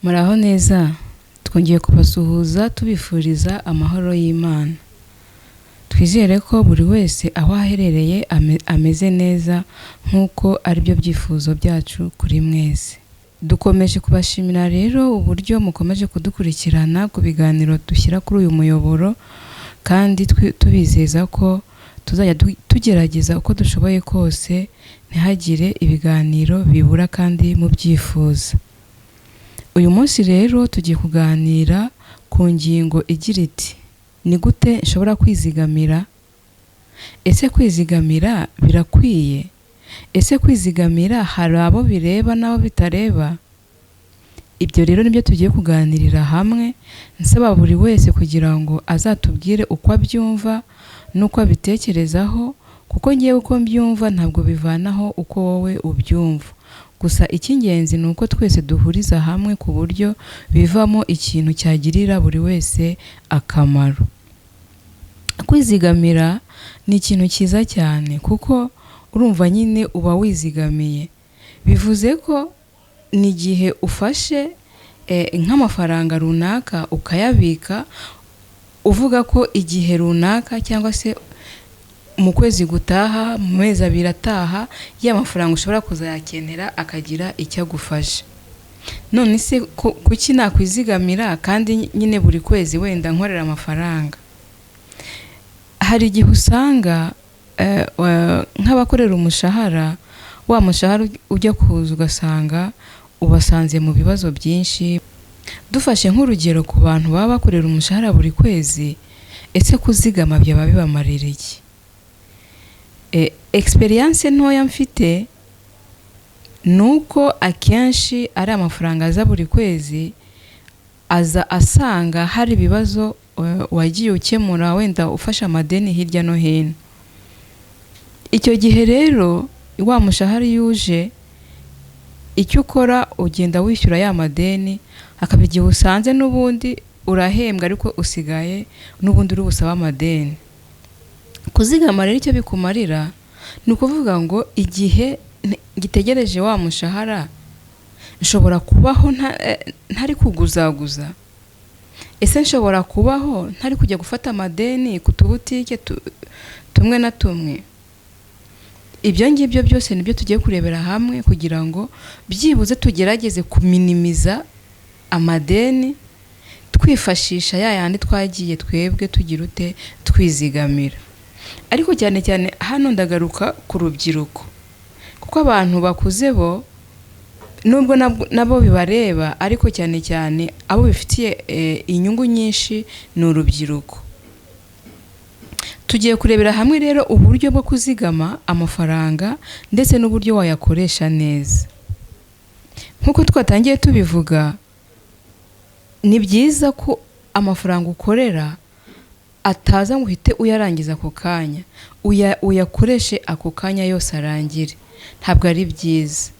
Muraho neza, twongeye kubasuhuza tubifuriza amahoro y'Imana. Twizere ko buri wese aho aherereye ameze neza nk'uko ari byo byifuzo byacu kuri mwese. Dukomeje kubashimira rero uburyo mukomeje kudukurikirana ku biganiro dushyira kuri uyu muyoboro, kandi tubizeza ko tuzajya tugerageza uko dushoboye kose ntihagire ibiganiro bibura kandi mubyifuza. Uyu munsi rero tugiye kuganira ku ngingo igira iti: ni gute nshobora kwizigamira? Ese kwizigamira birakwiye? Ese kwizigamira hari abo bireba n'abo bitareba? Ibyo rero nibyo tugiye kuganirira hamwe, nsaba buri wese kugira ngo azatubwire uko abyumva n'uko abitekerezaho, kuko ngewe uko mbyumva ntabwo bivanaho uko wowe ubyumva. Gusa icy'ingenzi ni uko twese duhuriza hamwe ku buryo bivamo ikintu cyagirira buri wese akamaro. Kwizigamira ni ikintu cyiza cyane, kuko urumva nyine uba wizigamiye. Bivuze ko n'igihe ufashe nk'amafaranga runaka ukayabika, uvuga ko igihe runaka cyangwa se mu kwezi gutaha, mu mezi abiri ataha, ya mafaranga ushobora kuzayakenera akagira icyo agufasha. None se kuki nakwizigamira kandi nyine buri kwezi wenda nkorera amafaranga? Hari igihe usanga nk'abakorera umushahara, wa mushahara ujya kuza ugasanga ubasanze mu bibazo byinshi. Dufashe nk'urugero ku bantu baba bakorera umushahara buri kwezi, ese kuzigama byaba bibamarira iki? Experience ntoya mfite nuko akenshi ari amafaranga aza buri kwezi, aza asanga hari ibibazo wagiye ukemura, wenda ufasha amadeni hirya no hino. Icyo gihe rero wa mushahara yuje, icyo ukora ugenda wishyura ya madeni, hakaba igihe usanze n'ubundi urahembwa ariko usigaye n'ubundi uri busaba amadeni. Kuzigama rero icyo bikumarira ni ukuvuga ngo igihe gitegereje wa mushahara, nshobora kubaho ntari kuguzaguza. Ese nshobora kubaho ntari kujya gufata amadeni ku tubutike tumwe na tumwe? Ibyo ngibyo byose nibyo tugiye kurebera hamwe, kugira ngo byibuze tugerageze kuminimiza amadeni, twifashisha ya yandi twagiye twebwe tugira ute twizigamira. Ariko cyane cyane hano ndagaruka ku rubyiruko, kuko abantu bakuze bo nubwo nabo bibareba, ariko cyane cyane abo bifitiye inyungu nyinshi ni urubyiruko. Tugiye kurebera hamwe rero uburyo bwo kuzigama amafaranga ndetse n'uburyo wayakoresha neza. Nk'uko twatangiye tubivuga, ni byiza ko amafaranga ukorera ataza ngo uhite uyarangiza ako kanya, uyakoreshe ako kanya yose arangire. Ntabwo ari byiza.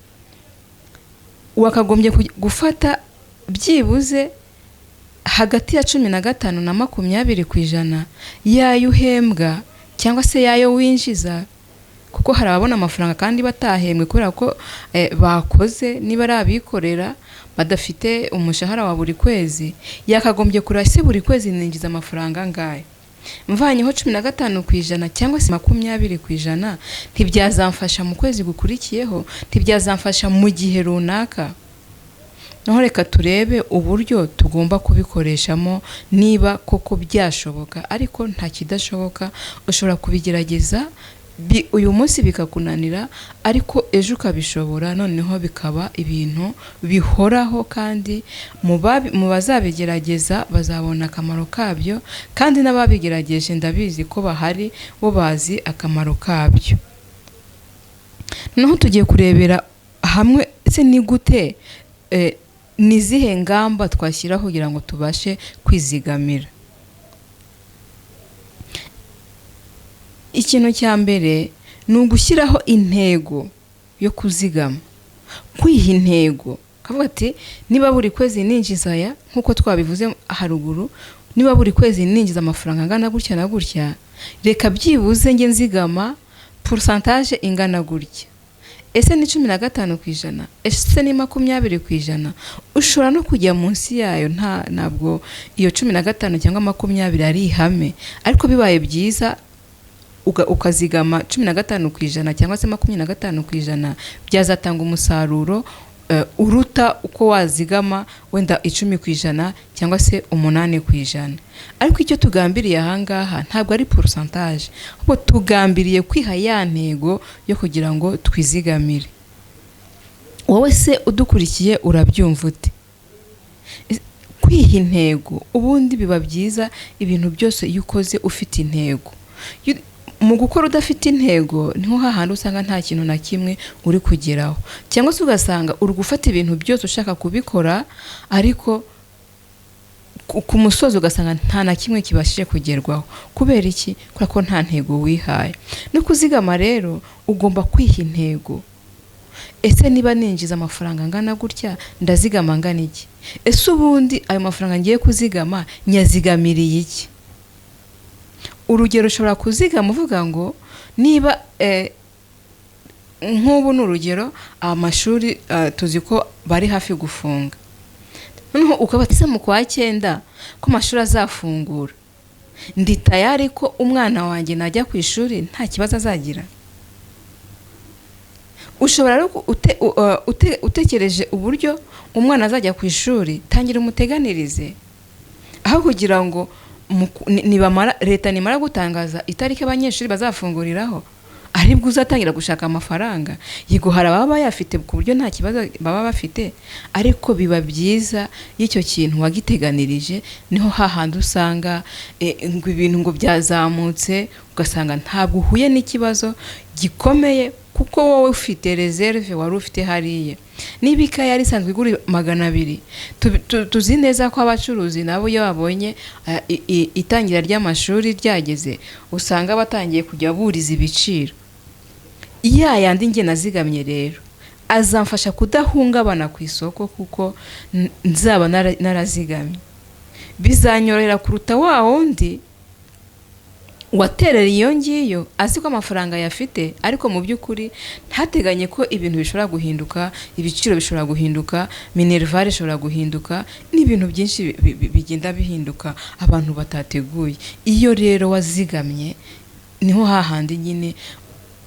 Wakagombye gufata byibuze hagati ya 15% na 20% yayo uhembwa cyangwa se yayo winjiza, kuko hari ababona amafaranga kandi batahembwe kubera ko bakoze, niba ari abikorera badafite umushahara wa buri kwezi. Yakagombye kurase buri kwezi ninjiza amafaranga angahe. Mvanyeho 15% cyangwa se 20%, ntibyazamfasha mu kwezi gukurikiyeho, ntibyazamfasha mu gihe runaka. Naho reka turebe uburyo tugomba kubikoreshamo, niba koko byashoboka. Ariko nta kidashoboka, ushobora kubigerageza uyu munsi bikakunanira, ariko ejo ukabishobora, noneho bikaba ibintu bihoraho, kandi mu bazabigerageza bazabona akamaro kabyo, kandi n'ababigerageje ndabizi ko bahari bo bazi akamaro kabyo. Naho tugiye kurebera hamwe ese ni gute, nizihe ngamba twashyiraho kugira ngo tubashe kwizigamira. Ikintu cya mbere ni ugushyiraho intego yo kuzigama. Kwiha intego, kavuga ati niba buri kwezi ninjiza aya, nk'uko twabivuze haruguru, niba buri kwezi ninjiza amafaranga angana gutya na gutya, reka byibuze nge nzigama pourcentage ingana gutya. ese ni 15%, ese ni 20%. Ushobora no kujya munsi yayo, ntabwo iyo 15 cyangwa 20 ari ihame, ariko bibaye byiza ukazigama 15% cyangwa se 25%, byazatanga umusaruro uruta uko wazigama wenda 10% cyangwa se 8%. Ariko icyo tugambiriye ahangaha ntabwo ari pourcentage, ahubwo tugambiriye kwiha ya ntego yo kugira ngo twizigamire. Wowe se udukurikiye urabyumva ute? Kwiha intego ubundi biba byiza ibintu byose iyo ukoze ufite intego. Mu gukora udafite intego niho hahandi usanga nta kintu na kimwe uri kugeraho, cyangwa se ugasanga uri gufata ibintu byose ushaka kubikora ariko ku musozo ugasanga nta na kimwe kibashije kugerwaho. Kubera iki? Kubera ko nta ntego wihaye. No kuzigama rero ugomba kwiha intego. Ese niba ninjiza amafaranga angana gutya ndazigama angana iki? Ese ubundi ayo mafaranga ngiye kuzigama nyazigamiriye iki? Urugero ushobora kuzigama uvuga ngo niba nk'ubu n'urugero amashuri tuzi ko bari hafi gufunga, noneho ukabatiza mu kwa 9 ko amashuri azafungura, ndi tayari ko umwana wanjye najya ku ishuri nta kibazo azagira. Ushobora utekereje uburyo umwana azajya ku ishuri, tangira umuteganirize aho kugira ngo leta nimara gutangaza itariki abanyeshuri bazafunguriraho aribwo uzatangira gushaka amafaranga. Yego hari ababa bayafite ku buryo nta kibazo baba bafite, ariko biba byiza y'icyo kintu wagiteganirije. Niho hahandi usanga ngo ibintu ngo byazamutse, ugasanga ntabwo uhuye n'ikibazo gikomeye kuko wowe ufite reserve wari ufite hariye. Niba ikaye yari isanzwe igura 200, tuzi neza ko abacuruzi nabo iyo babonye itangira ry'amashuri ryageze usanga batangiye kujya buriza ibiciro. Yandi nge nazigamye rero azamfasha kudahungabana ku isoko kuko nzaba narazigamye. Bizanyorera kuruta wa wundi waterera iyo ngiyo azi ko amafaranga yafite, ariko mu by'ukuri ntateganye ko ibintu bishobora guhinduka, ibiciro bishobora guhinduka, minerval ishobora guhinduka, n'ibintu byinshi bigenda bihinduka abantu batateguye. Iyo rero wazigamye niho hahandi nyine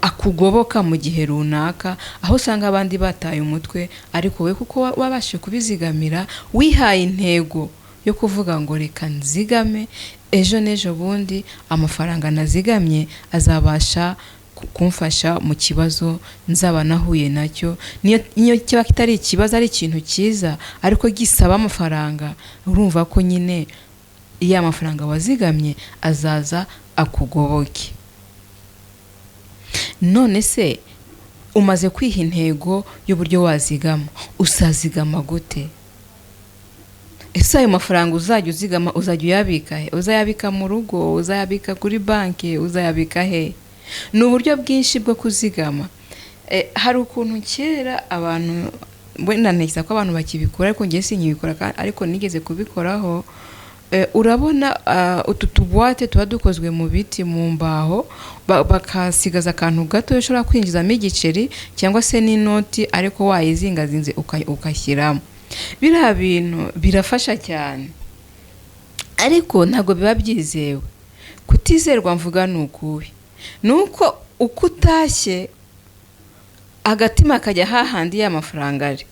akugoboka mu gihe runaka, aho usanga abandi bataye umutwe, ariko we kuko wabashe kubizigamira wihaye intego yo kuvuga ngo reka nzigame, ejo n'ejo bundi amafaranga nazigamye azabasha kumfasha mu kibazo nzaba nahuye nacyo. Niyo kiba kitari ikibazo ari ikintu cyiza ariko gisaba amafaranga, urumva ko nyine iya amafaranga wazigamye azaza akugoboke. None se umaze kwiha intego y'uburyo wazigama, usazigama gute? Ese ayo mafaranga uzajya uzigama uzajya uyabika he? Uzayabika mu rugo, uzayabika kuri banki, uzayabika he? Ni uburyo bwinshi bwo kuzigama. Hari ukuntu kera abantu wenda ntekereza ko abantu bakibikora ariko ngiye sinkibikora, ariko nigeze kubikoraho. Urabona utu tubuwate tuba dukozwe mu biti mu mbaho, bakasigaza akantu gato ushobora kwinjizamo igiceri cyangwa se n'inoti ariko wayizingazinze ukashyiramo. Biriya bintu birafasha cyane, ariko ntabwo biba byizewe. Kutizerwa mvuga ni ukuhe? Nuko uko utashye agatima kajya hahandi y'amafaranga ari.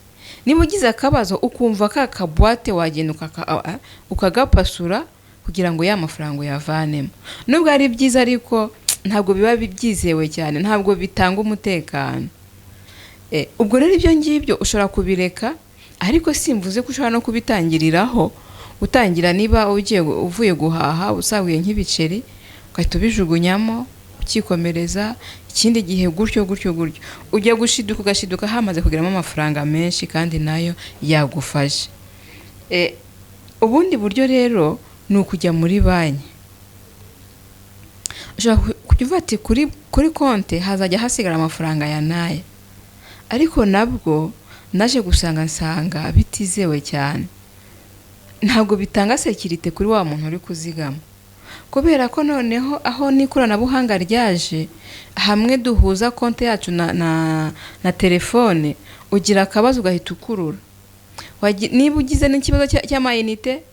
Niba ugize akabazo ukumva ka kabwate wagenda ukagapasura kugira ngo ya mafaranga uyavanemo. Nubwo ari byiza ariko ntabwo biba byizewe cyane, ntabwo bitanga umutekano. Ubwo rero ibyo ngibyo ushobora kubireka, ariko simvuze ko ushobora no kubitangiriraho. Utangira niba uvuye guhaha usaguye nk'ibiceri ugahita ubijugunyamo ukikomereza, ikindi gihe gutyo ujya gushiduka ugashiduka hamaze kugeramo amafaranga menshi kandi nayo yagufashe. Ubundi buryo rero ni ukujya muri banki. Ushobora kuvuga ati kuri konti hazajya hasigara amafaranga ya naya, ariko nabwo naje gusanga nsanga bitizewe cyane. Ntabwo bitanga sekirite kuri wa muntu uri kuzigama, kubera ko noneho aho n'ikoranabuhanga ryaje hamwe duhuza konti yacu na telefone, ugira akabazo ugahita ukurura. Niba ugize n'ikibazo cy'amayinite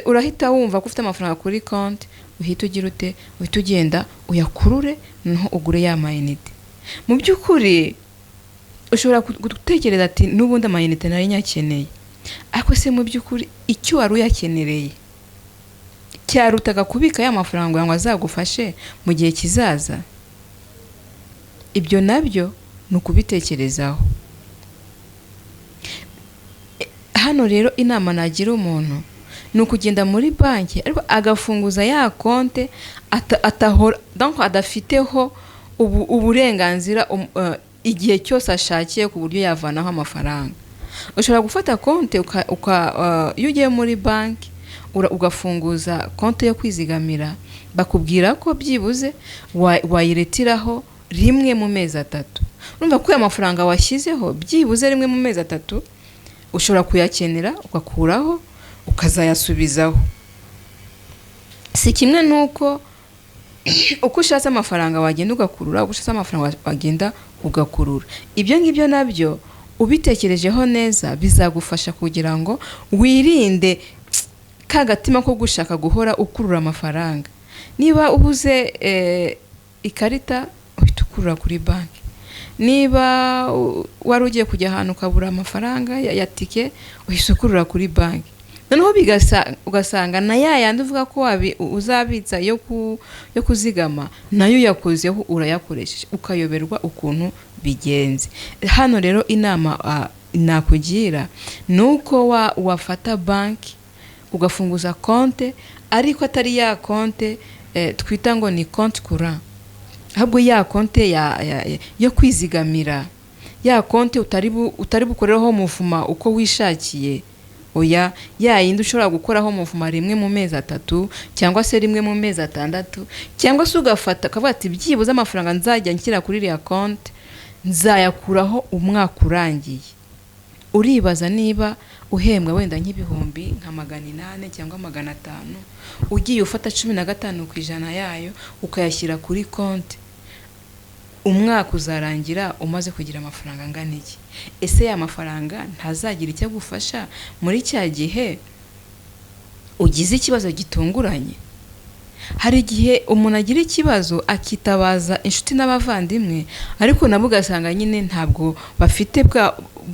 urahita wumva ko ufite amafaranga kuri konti, uhita ugira ute, uhita ugenda uyakurure noneho ugure ya mayinite. Mu by'ukuri ushobora gutekereza ati n'ubundi amayinite nari nyakeneye, ariko se mu by'ukuri icyo wari uyakenereye cyarutaga kubika ya mafaranga ngo azagufashe mu gihe kizaza. Ibyo nabyo ni ukubitekerezaho. Hano rero inama nagira umuntu ni ukugenda muri banki ariko agafunguza ya konte atahora, donc adafiteho uburenganzira igihe cyose ashakiye ku buryo yavanaho amafaranga. Ushobora gufata konte iyo ugiye muri banki ugafunguza konte yo kwizigamira, bakubwira ko byibuze wayiretiraho rimwe mu mezi 3. Urumva ko amafaranga washyizeho byibuze rimwe mu mezi 3 ushobora kuyakenera ugakuraho ukazayasubizaho. Si kimwe nuko uko ushatse amafaranga wagenda ugakurura, uko ushatse amafaranga wagenda ugakurura. Ibyo ngibyo nabyo ubitekerejeho neza bizagufasha kugira ngo wirinde kagatima ko gushaka guhora ukurura amafaranga. Niba ubuze ikarita uhita ukurura kuri banki. Niba wari ugiye kujya ahantu ukabura amafaranga ya tike uhita ukurura kuri banki. Noneho ugasanga na yandi uvuga ko uzabitsa yo kuzigama nayo yakozeho urayakoresheje ukayoberwa ukuntu bigenze. Hano rero inama nakugira nuko wafata banki ugafunguza konte, ariko atari ya konte twita ngo ni konte courant, ahubwo ya konte yo kwizigamira, ya konte utari bukoreho muvuma uko wishakiye. Oya, ya yindi ushobora gukoraho muvuma rimwe mu mezi 3 cyangwa se rimwe mu mezi 6, cyangwa se ugafata kavuga ati byibuze amafaranga nzajya nshyira kuri ya konte nzayakuraho umwaka urangiye. Uribaza niba uhembwa wenda nk'ibihumbi nka 800 cyangwa 500, ugiye ufata 15% yayo ukayashyira kuri konte, umwaka uzarangira umaze kugira amafaranga angana iki? Ese ya mafaranga ntazagira icyo gufasha muri cya gihe ugize ikibazo gitunguranye? Hari igihe umuntu agira ikibazo akitabaza inshuti n'abavandimwe, ariko nabo ugasanga nyine ntabwo bafite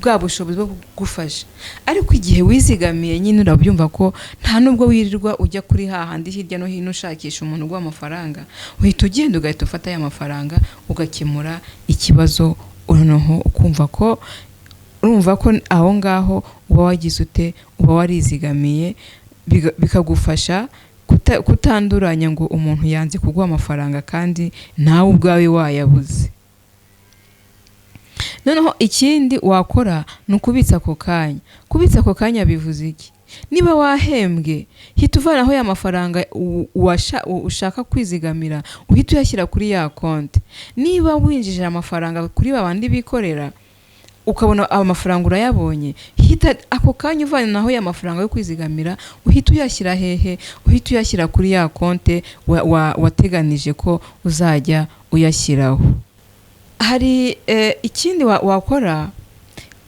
bwa bushobozi bwo gufasha. Ariko igihe wizigamiye nyine urabyumva ko nta nubwo wirirwa ujya kuri hahandi hirya no hino ushakisha umuntu uguha amafaranga, uhita ugenda ugahita ufata ya mafaranga ugakemura ikibazo. Noneho ukumva ko urumva ko aho ngaho uba wagize ute, uba warizigamiye, bikagufasha kutanduranya ngo umuntu yanze kuguha amafaranga kandi nawe ubwawe wayabuze. Noneho ikindi wakora ni ukubitsa ako kanya. Kubitsa ako kanya bivuze iki? Niba wahembwe, hita uvanaho ya mafaranga ushaka kwizigamira, uhita uyashyira kuri ya konti. Niba winjije amafaranga kuri babandi bikorera ukabona amafaranga urayabonye, hita ako kanya uvanaho ya mafaranga yo kwizigamira, uhita uyashyira hehe? Uhita uyashyira kuri ya konti wateganije ko uzajya uyashyiraho. Hari ikindi wakora,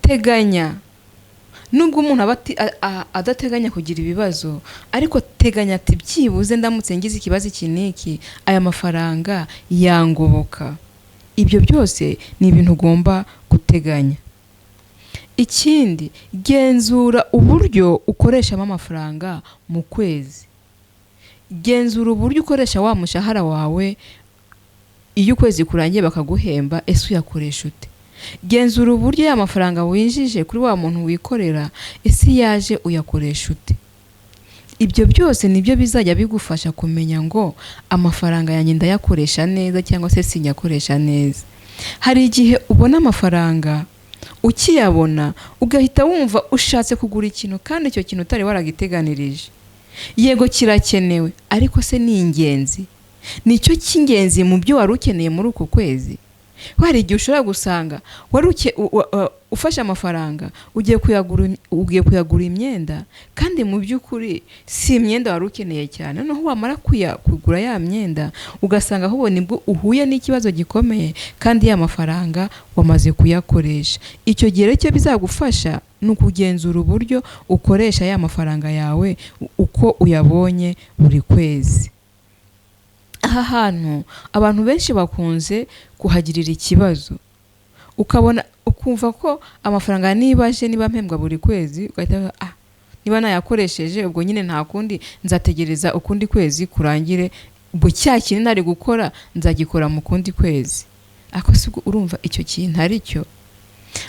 teganya. Nubwo umuntu adateganya kugira ibibazo, ariko teganya ati byibuze ndamutse ngize ikibazo kiniki aya mafaranga yangoboka. Ibyo byose ni ibintu ugomba guteganya. Ikindi, genzura uburyo ukoreshamo amafaranga mu kwezi. Genzura uburyo ukoresha wa mushahara wawe iyo ukwezi kurangiye bakaguhemba, ese uyakoresha ute? Genzura uburyo ya mafaranga winjije kuri wa muntu wikorera, ese yaje uyakoresha ute? Ibyo byose nibyo bizajya bigufasha kumenya ngo amafaranga yanjye ndayakoresha neza cyangwa se sinyakoresha neza. Hari igihe ubona amafaranga ukiyabona ugahita wumva ushatse kugura ikintu kandi icyo kintu utari waragiteganirije. Yego kirakenewe, ariko se ni ingenzi? Nicyo cy'ingenzi mu byo wari ukeneye muri uko kwezi? hari igihe ushobora gusanga ufashe amafaranga ugiye kuyagura imyenda, kandi mu by'ukuri si imyenda wari ukeneye cyane. noneho wamara kugura ya myenda ugasanga ahubwo nibwo uhuye n'ikibazo gikomeye, kandi ya mafaranga wamaze kuyakoresha. icyo gihe rero icyo bizagufasha ni ukugenzura uburyo ukoresha ya mafaranga yawe uko uyabonye buri kwezi. aha hantu abantu benshi bakunze kuhagirira ikibazo, ukumva ko amafaranga niba mpembwa buri kwezi, ugahita niba nayakoresheje ubwo nyine nta kundi, nzategereza ukundi kwezi kurangire, ubwo cya kintu nari gukora nzagikora mu kundi kwezi. ariko si urumva icyo kintu ari cyo?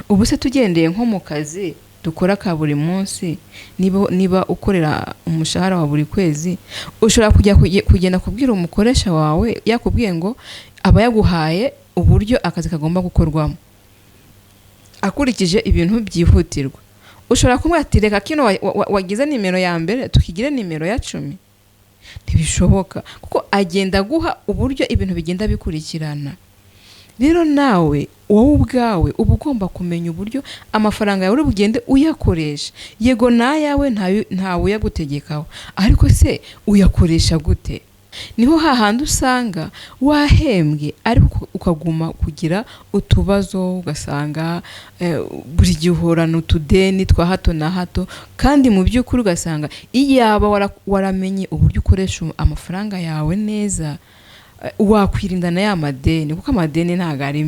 ubu se tugendeye nko mu kazi dukora ka buri munsi, niba ukorera umushahara wa buri kwezi, ushobora kugenda kubwira umukoresha wawe, yakubwiye ngo aba yaguhaye uburyo akazi kagomba gukorwamo akurikije ibintu byihutirwa. ushobora kumubwira ati reka kino wagize nimero ya mbere tukigire nimero ya 10. ntibishoboka, kuko agenda guha uburyo ibintu bigenda bikurikirana. rero nawe wowe ubwawe uba ugomba kumenya uburyo amafaranga yawe uri bugende uyakoresha. yego nayawe ntawe uyagutegekaho, ariko se uyakoresha gute? niho hahandi usanga wahembwe ariko ukaguma kugira utubazo, ugasanga buri gihe uhorana utudeni twa hato na hato, kandi mu by'ukuri ugasanga iyaba waramenye uburyo ukoresha amafaranga yawe neza, wakwirinda na ya madeni, kuko amadeni ntabwo ari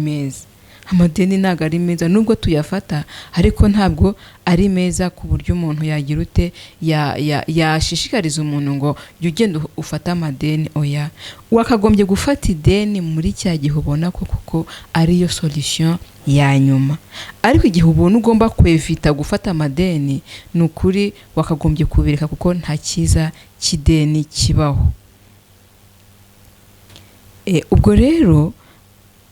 meza. nubwo tuyafata ariko ntabwo ari meza ku buryo umuntu yagira ute yashishikariza umuntu ngo jya ugenda ufata amadeni. oya, wakagombye gufata ideni muri cya gihe ubona ko kuko ariyo solution ya nyuma. ariko igihe ubona ugomba kwevita gufata amadeni, ni ukuri wakagombye kubireka, kuko nta cyiza cy'ideni kibaho. ubwo rero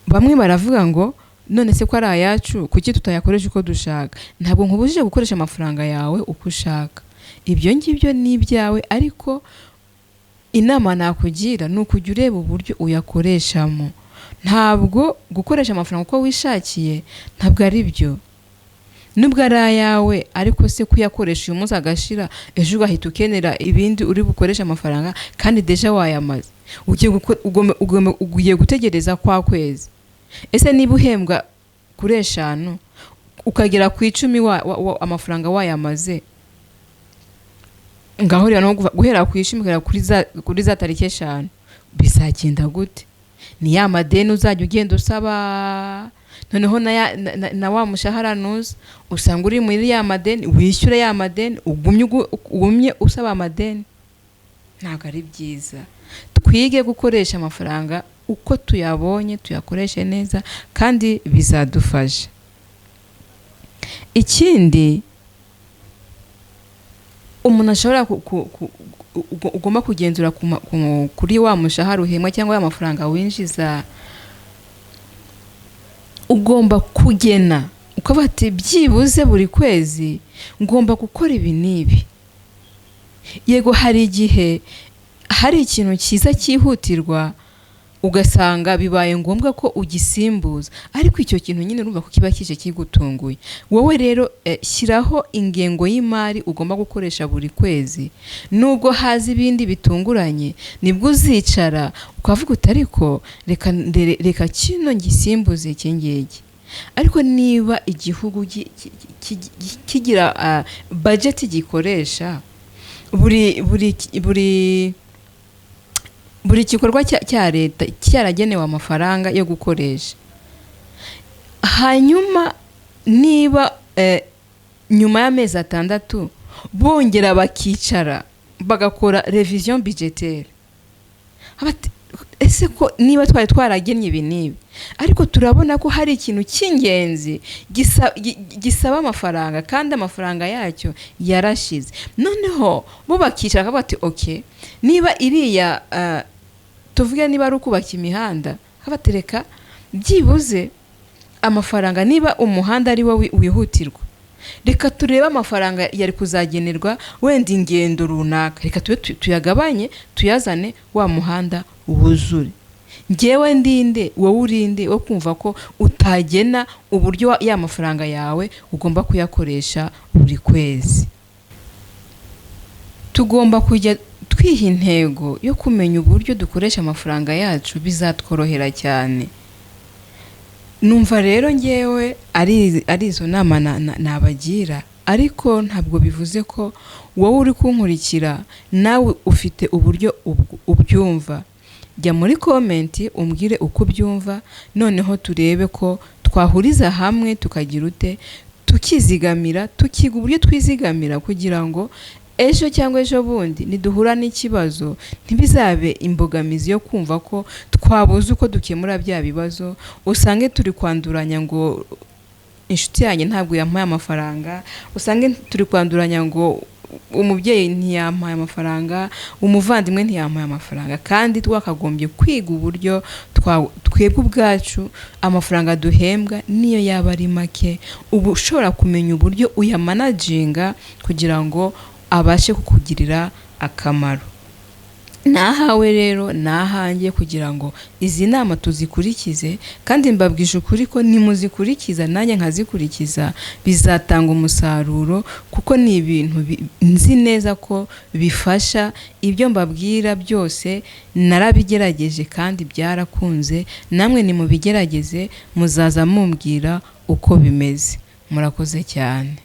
bamwe baravuga ngo none se ko ari ayacu kuki tutayakoresha uko dushaka? ntabwo nkubujije gukoresha amafaranga yawe uko ushaka, ibyo ngibyo ni ibyawe, ariko inama nakugira ni ukujya ureba uburyo uyakoreshamo. ntabwo gukoresha amafaranga uko wishakiye ntabwo ari byo. nubwo ari ayawe, ariko se kuyakoresha uyu munsi agashira, ejo ugahita ukenera ibindi uri bukoresha amafaranga, kandi deja wayamaze. ugiye gutegereza kwa kwezi. ese niba uhembwa kuri 5 ukagera ku 10 amafaranga wayamaze, ngaho rero no guhera ku 10 kugera kuri za tariki 5 bizagenda gute? ni ya madeni uzajya ugenda usaba, noneho na wa mushahara nuza usanga uri muri ya madeni, wishyure ya madeni, ugumye usaba amadeni. ntabwo ari byiza. twige gukoresha amafaranga uko tuyabonye, tuyakoreshe neza, kandi bizadufasha. ikindi umuntu ashobora ugomba kugenzura kuri wa mushahara uhembwa cyangwa ya mafaranga winjiza, ugomba kugena ukavuga ati byibuze buri kwezi ngomba gukora ibi n'ibi. yego hari igihe hari ikintu cyiza cyihutirwa ugasanga bibaye ngombwa ko ugisimbuza, ariko icyo kintu nyine urumva ko kiba kije kigutunguye. wowe rero shyiraho ingengo y'imari ugomba gukoresha buri kwezi, nubwo haza ibindi bitunguranye nibwo uzicara ukavuga uti ariko reka kino ngisimbuze iki ngiki. ariko niba igihugu kigira budget gikoresha, buri gikorwa cya leta cyaragenewe amafaranga yo gukoresha, hanyuma niba nyuma y'amezi 6 bongera bakicara bagakora revision budgetaire, ese ko niba twaragennye ibi n'ibi, ariko turabona ko hari ikintu cy'ingenzi gisaba amafaranga, kandi amafaranga yacyo yarashize, noneho bo bakicara bati okay, niba iriya tuvuge niba ari ukubaka imihanda, habatereka byibuze amafaranga, niba umuhanda ari wo wihutirwa, reka turebe amafaranga yari kuzagenerwa wenda ingendo runaka, reka tuyagabanye tuyazane wa muhanda wuzure. njyewe ndinde wowe urinde wo kumva ko utagena uburyo ya mafaranga yawe ugomba kuyakoresha buri kwezi. Tugomba kujya twiha intego yo kumenya uburyo dukoresha amafaranga yacu, bizatworohera cyane. Numva rero njyewe ari izo nama nabagira, ariko ntabwo bivuze ko wowe uri kunkurikira nawe ufite uburyo ubyumva. Jya muri komenti umbwire uko ubyumva, noneho turebe ko twahuriza hamwe tukagira ute tukizigamira, tukiga uburyo twizigamira kugira ngo ejo cyangwa ejo bundi niduhura n'ikibazo ntibizabe imbogamizi yo kumva ko twabuze uko dukemura bya bibazo, usange turi kwanduranya ngo inshuti yanjye ntabwo yampaye amafaranga, usange turi kwanduranya ngo umubyeyi ntiyampaye amafaranga, umuvandimwe ntiyampaye amafaranga, kandi twakagombye kwiga uburyo twebwe ubwacu amafaranga duhembwa niyo yaba ari make, ubu ushobora kumenya uburyo uyamanaginga kugira ngo abashe kukugirira akamaro. Nahawe rero nahanjye kugira ngo izi nama tuzikurikize, kandi mbabwije ukuri ko nimuzikurikiza nanjye nkazikurikiza bizatanga umusaruro, kuko ni ibintu nzi neza ko bifasha. Ibyo mbabwira byose narabigerageje kandi byarakunze, namwe nimubigerageze muzaza mumbwira uko bimeze. Murakoze cyane.